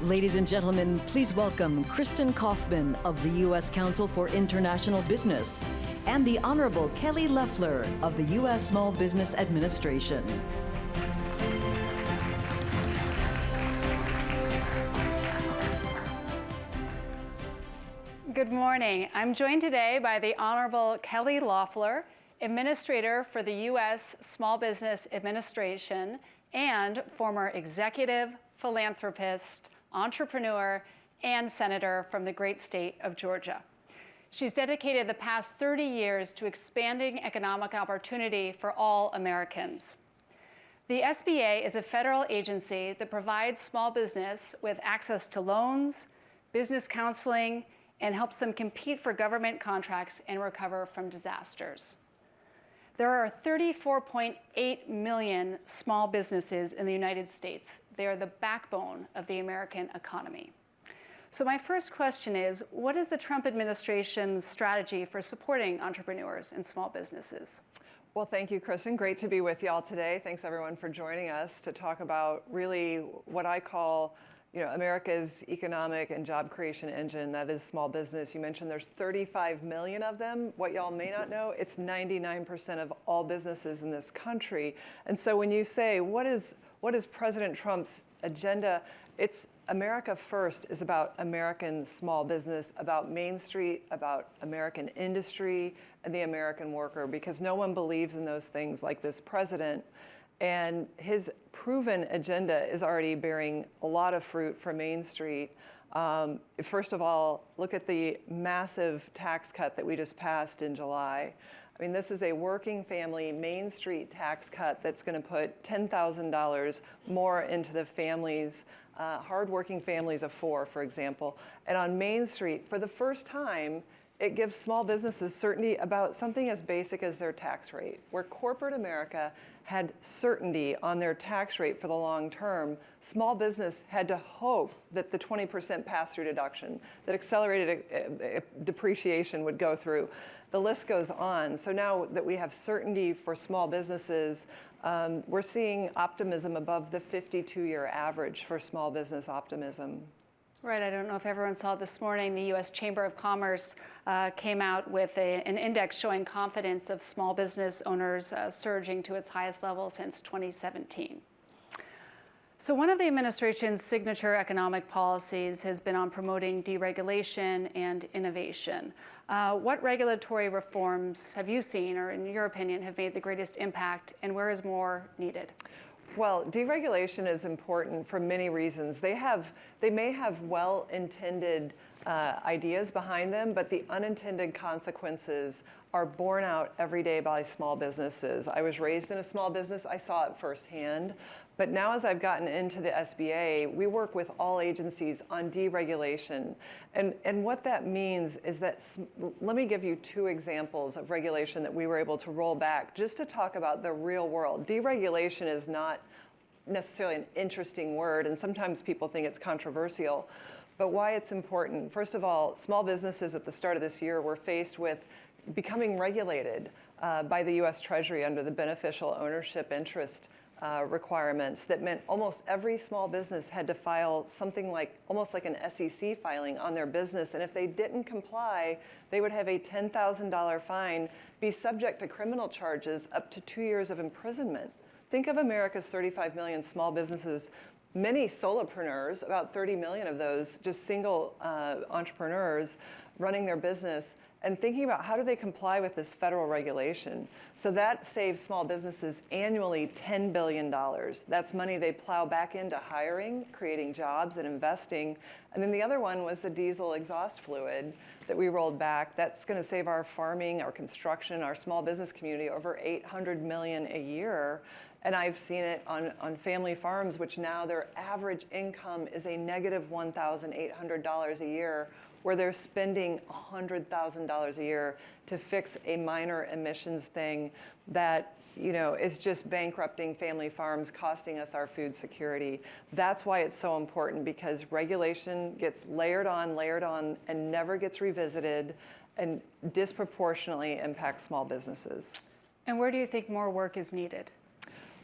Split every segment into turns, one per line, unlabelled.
Ladies and gentlemen, please welcome Kristen Kaufman of the U.S. Council for International Business and the Honorable Kelly Loeffler of the U.S. Small Business Administration.
Good morning. I'm joined today by the Honorable Kelly Loeffler, Administrator for the U.S. Small Business Administration and former executive, philanthropist, entrepreneur, and senator from the great state of Georgia. She's dedicated the past 30 years to expanding economic opportunity for all Americans. The SBA is a federal agency that provides small business with access to loans, business counseling, and helps them compete for government contracts and recover from disasters. There are 34.8 million small businesses in the United States. They are the backbone of the American economy. So my first question is, what is the Trump administration's strategy for supporting entrepreneurs and small businesses?
Well, thank you, Kristen. Great to be with y'all today. Thanks everyone for joining us to talk about really what I call America's economic and job creation engine, that is small business. You mentioned there's 35 million of them. What y'all may not know, it's 99% of all businesses in this country. And so when you say, what is President Trump's agenda? It's America First is about American small business, about Main Street, about American industry, and the American worker, because no one believes in those things like this president. And his proven agenda is already bearing a lot of fruit for Main Street. First of all, look at the massive tax cut that we just passed in July. I mean, this is a working family Main Street tax cut that's going to put $10,000 more into the families, hardworking families of four, for example. And on Main Street, for the first time, it gives small businesses certainty about something as basic as their tax rate. Where corporate America had certainty on their tax rate for the long term, small business had to hope that the 20% pass-through deduction, that accelerated depreciation would go through. The list goes on. So now that we have certainty for small businesses, we're seeing optimism above the 52-year average for small business optimism.
Right, I don't know if everyone saw this morning, the U.S. Chamber of Commerce came out with an index showing confidence of small business owners surging to its highest level since 2017. So one of the administration's signature economic policies has been on promoting deregulation and innovation. What regulatory reforms have you seen, or in your opinion, have made the greatest impact, and where is more needed?
Well, deregulation is important for many reasons. They may have well-intended ideas behind them, but the unintended consequences are borne out every day by small businesses. I was raised in a small business. I saw it firsthand. But now as I've gotten into the SBA, we work with all agencies on deregulation. And what that means is that, let me give you two examples of regulation that we were able to roll back just to talk about the real world. Deregulation is not necessarily an interesting word, and sometimes people think it's controversial. But why it's important, first of all, small businesses at the start of this year were faced with becoming regulated by the U.S. Treasury under the beneficial ownership interest requirements that meant almost every small business had to file something like, almost like an SEC filing on their business. And if they didn't comply, they would have a $10,000 fine, be subject to criminal charges up to 2 years of imprisonment. Think of America's 35 million small businesses, many solopreneurs, about 30 million of those, just single entrepreneurs running their business, and thinking about how do they comply with this federal regulation. So that saves small businesses annually $10 billion. That's money they plow back into hiring, creating jobs, and investing. And then the other one was the diesel exhaust fluid that we rolled back. That's going to save our farming, our construction, our small business community over $800 million a year. And I've seen it on family farms, which now their average income is a negative $1,800 a year, where they're spending $100,000 a year to fix a minor emissions thing that is just bankrupting family farms, costing us our food security. That's why it's so important, because regulation gets layered on, and never gets revisited, and disproportionately impacts small businesses.
And where do you think more work is needed?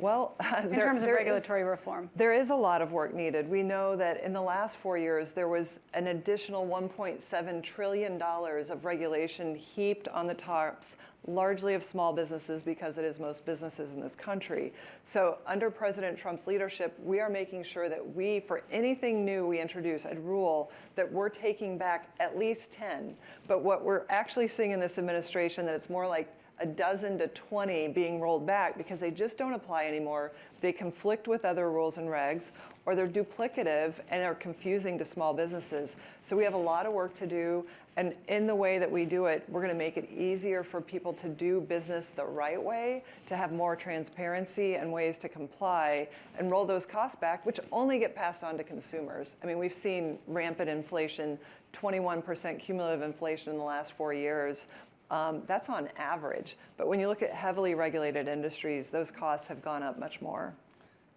Well,
in terms of regulatory reform?
There is a lot of work needed. We know that in the last 4 years, there was an additional $1.7 trillion of regulation heaped on the tops, largely of small businesses, because it is most businesses in this country. So under President Trump's leadership, we are making sure that we, for anything new we introduce, a rule, that we're taking back at least 10. But what we're actually seeing in this administration, that it's more like a dozen to 20 being rolled back because they just don't apply anymore. They conflict with other rules and regs, or they're duplicative and are confusing to small businesses. So we have a lot of work to do, and in the way that we do it, we're going to make it easier for people to do business the right way, to have more transparency and ways to comply, and roll those costs back, which only get passed on to consumers. I mean, we've seen rampant inflation, 21% cumulative inflation in the last 4 years. That's on average. But when you look at heavily regulated industries, those costs have gone up much more.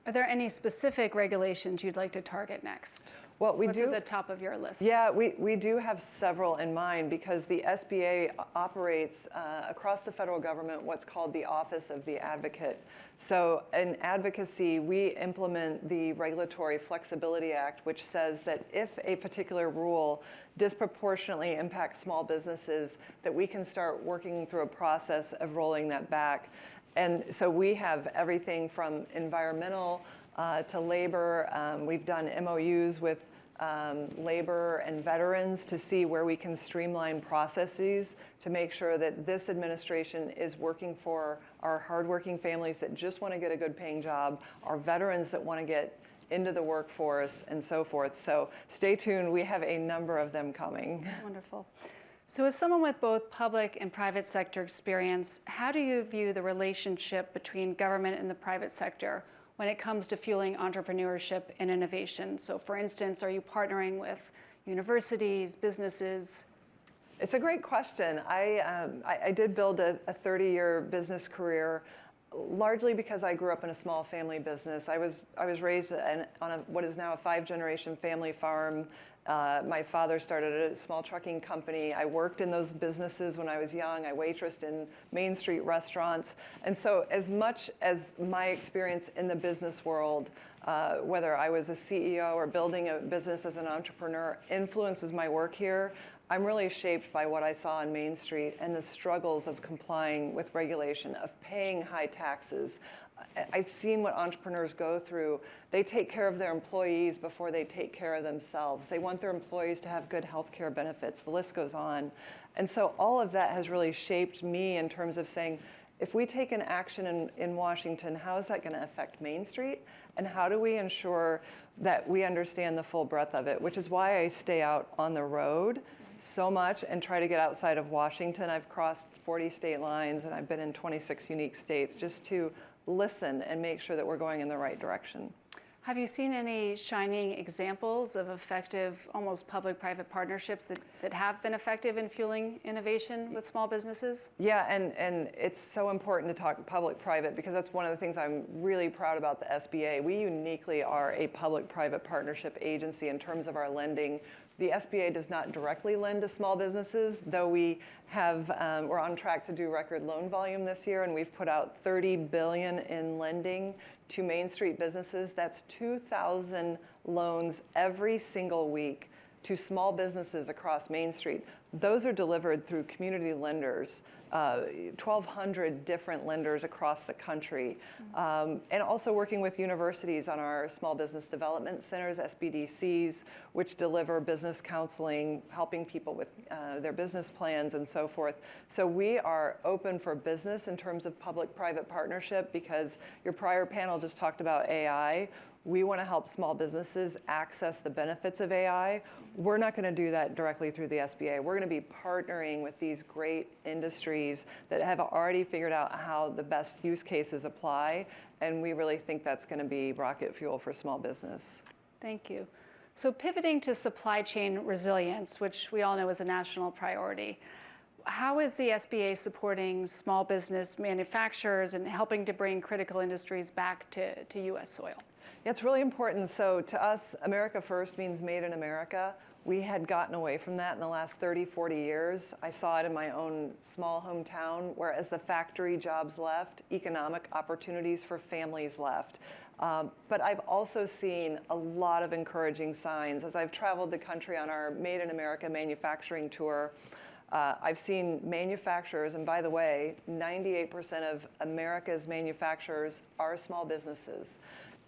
Are there any specific regulations you'd like to target next?
Well,
What's at the top of your list?
Yeah, we do have several in mind because the SBA operates across the federal government what's called the Office of the Advocate. So in advocacy, we implement the Regulatory Flexibility Act, which says that if a particular rule disproportionately impacts small businesses, that we can start working through a process of rolling that back. And so we have everything from environmental to labor. We've done MOUs with labor and veterans to see where we can streamline processes to make sure that this administration is working for our hardworking families that just want to get a good paying job, our veterans that want to get into the workforce, and so forth. So stay tuned. We have a number of them coming.
Wonderful. So as someone with both public and private sector experience, how do you view the relationship between government and the private sector when it comes to fueling entrepreneurship and innovation? So for instance, are you partnering with universities, businesses?
It's a great question. I did build a 30-year business career, largely because I grew up in a small family business. I was raised on what is now a 5-generation family farm. My father started a small trucking company. I worked in those businesses when I was young. I waitressed in Main Street restaurants. And so as much as my experience in the business world, whether I was a CEO or building a business as an entrepreneur, influences my work here, I'm really shaped by what I saw on Main Street and the struggles of complying with regulation, of paying high taxes. I've seen what entrepreneurs go through. They take care of their employees before they take care of themselves. They want their employees to have good health care benefits. The list goes on. And so all of that has really shaped me in terms of saying, if we take an action in Washington, how is that going to affect Main Street? And how do we ensure that we understand the full breadth of it? Which is why I stay out on the road so much and try to get outside of Washington. I've crossed 40 state lines and I've been in 26 unique states just to listen and make sure that we're going in the right direction.
Have you seen any shining examples of effective, almost public-private partnerships that have been effective in fueling innovation with small businesses?
Yeah, and it's so important to talk public-private because that's one of the things I'm really proud about the SBA. We uniquely are a public-private partnership agency in terms of our lending. The SBA does not directly lend to small businesses, though we're on track to do record loan volume this year, and we've put out $30 billion in lending to Main Street businesses. That's 2,000 loans every single week to small businesses across Main Street. Those are delivered through community lenders, 1,200 different lenders across the country, and also working with universities on our small business development centers, SBDCs, which deliver business counseling, helping people with their business plans and so forth. So we are open for business in terms of public-private partnership because your prior panel just talked about AI. We want to help small businesses access the benefits of AI. We're not going to do that directly through the SBA. We're going to be partnering with these great industries that have already figured out how the best use cases apply, and we really think that's going to be rocket fuel for small business.
Thank you. So pivoting to supply chain resilience, which we all know is a national priority, how is the SBA supporting small business manufacturers and helping to bring critical industries back to U.S. soil?
Yeah, it's really important. So to us, America First means made in America. We had gotten away from that in the last 30, 40 years. I saw it in my own small hometown, where as the factory jobs left, economic opportunities for families left. But I've also seen a lot of encouraging signs. As I've traveled the country on our Made in America manufacturing tour, I've seen manufacturers, and by the way, 98% of America's manufacturers are small businesses.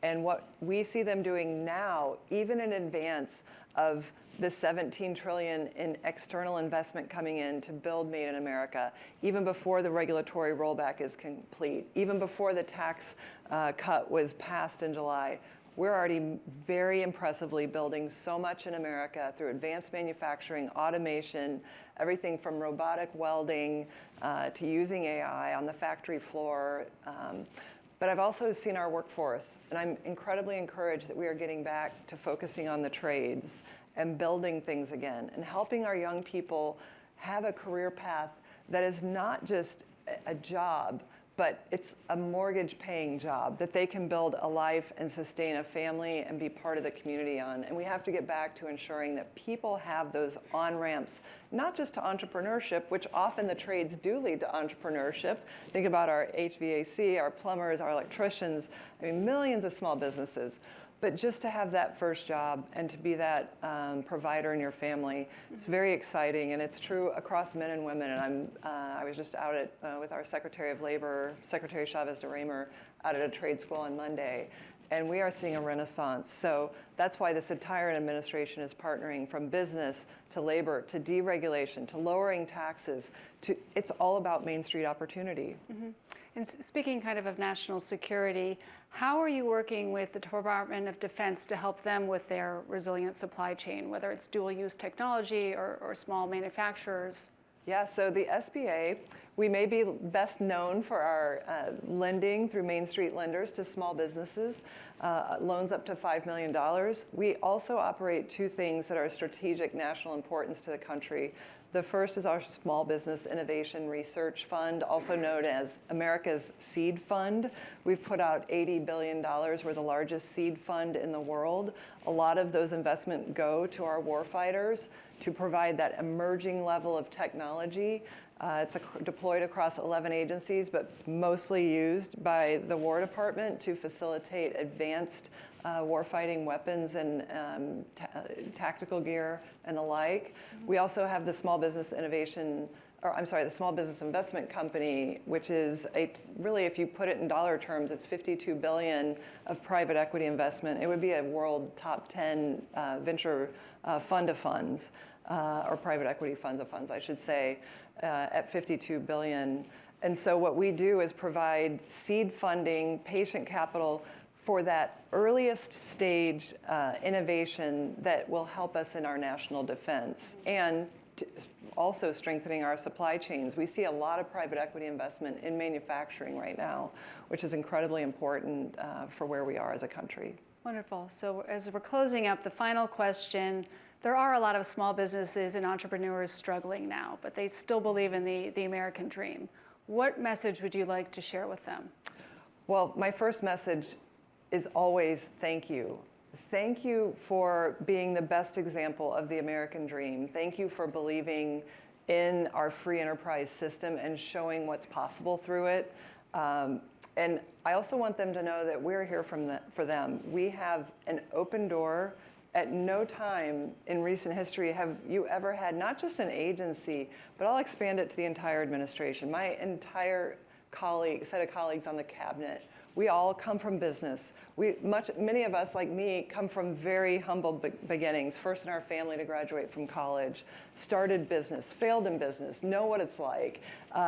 And what we see them doing now, even in advance of the $17 trillion in external investment coming in to build Made in America, even before the regulatory rollback is complete, even before the tax cut was passed in July, we're already very impressively building so much in America through advanced manufacturing, automation, everything from robotic welding to using AI on the factory floor. But I've also seen our workforce, and I'm incredibly encouraged that we are getting back to focusing on the trades and building things again and helping our young people have a career path that is not just a job, but it's a mortgage-paying job that they can build a life and sustain a family and be part of the community on. And we have to get back to ensuring that people have those on-ramps, not just to entrepreneurship, which often the trades do lead to entrepreneurship. Think about our HVAC, our plumbers, our electricians, I mean, millions of small businesses. But just to have that first job and to be that provider in your family, it's very exciting, and it's true across men and women. And I was just out with our Secretary of Labor, Secretary Chavez de Raymer, out at a trade school on Monday, and we are seeing a renaissance. So that's why this entire administration is partnering from business to labor to deregulation to lowering taxes. It's all about Main Street opportunity.
Mm-hmm. And speaking kind of national security, how are you working with the Department of Defense to help them with their resilient supply chain, whether it's dual-use technology or small manufacturers?
Yeah, so the SBA, we may be best known for our lending through Main Street lenders to small businesses, loans up to $5 million. We also operate two things that are of strategic national importance to the country. The first is our Small Business Innovation Research Fund, also known as America's Seed Fund. We've put out $80 billion. We're the largest seed fund in the world. A lot of those investments go to our warfighters to provide that emerging level of technology. It's deployed across 11 agencies, but mostly used by the War Department to facilitate advanced warfighting weapons and tactical gear and the like. We also have the Small Business the Small Business Investment Company, which is really, if you put it in dollar terms, it's $52 billion of private equity investment. It would be a world top 10 venture fund of funds, or private equity funds of funds, I should say, at $52 billion. And so what we do is provide seed funding, patient capital for that earliest stage innovation that will help us in our national defense and also strengthening our supply chains. We see a lot of private equity investment in manufacturing right now, which is incredibly important for where we are as a country.
Wonderful. So as we're closing up, the final question, there are a lot of small businesses and entrepreneurs struggling now, but they still believe in the American dream. What message would you like to share with them?
Well, my first message is always thank you. Thank you for being the best example of the American dream. Thank you for believing in our free enterprise system and showing what's possible through it. And I also want them to know that we're here for them. We have an open door. At no time in recent history have you ever had not just an agency, but I'll expand it to the entire administration. My entire set of colleagues on the cabinet, we all come from business. Many of us, like me, come from very humble beginnings. First in our family to graduate from college, started business, failed in business, know what it's like,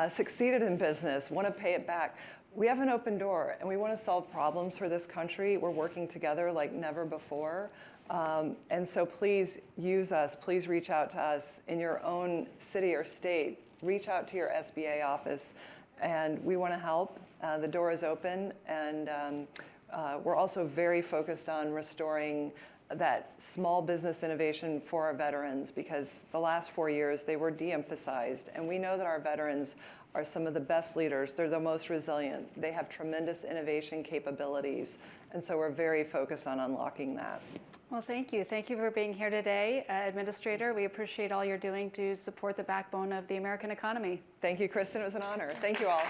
succeeded in business, want to pay it back. We have an open door, and we want to solve problems for this country. We're working together like never before. And so please use us. Please reach out to us in your own city or state. Reach out to your SBA office, and we want to help. The door is open, and we're also very focused on restoring that small business innovation for our veterans, because the last 4 years they were de-emphasized, and we know that our veterans are some of the best leaders. They're the most resilient. They have tremendous innovation capabilities, and so we're very focused on unlocking that.
Well, thank you. Thank you for being here today, Administrator. We appreciate all you're doing to support the backbone of the American economy.
Thank you, Kristen. It was an honor. Thank you all.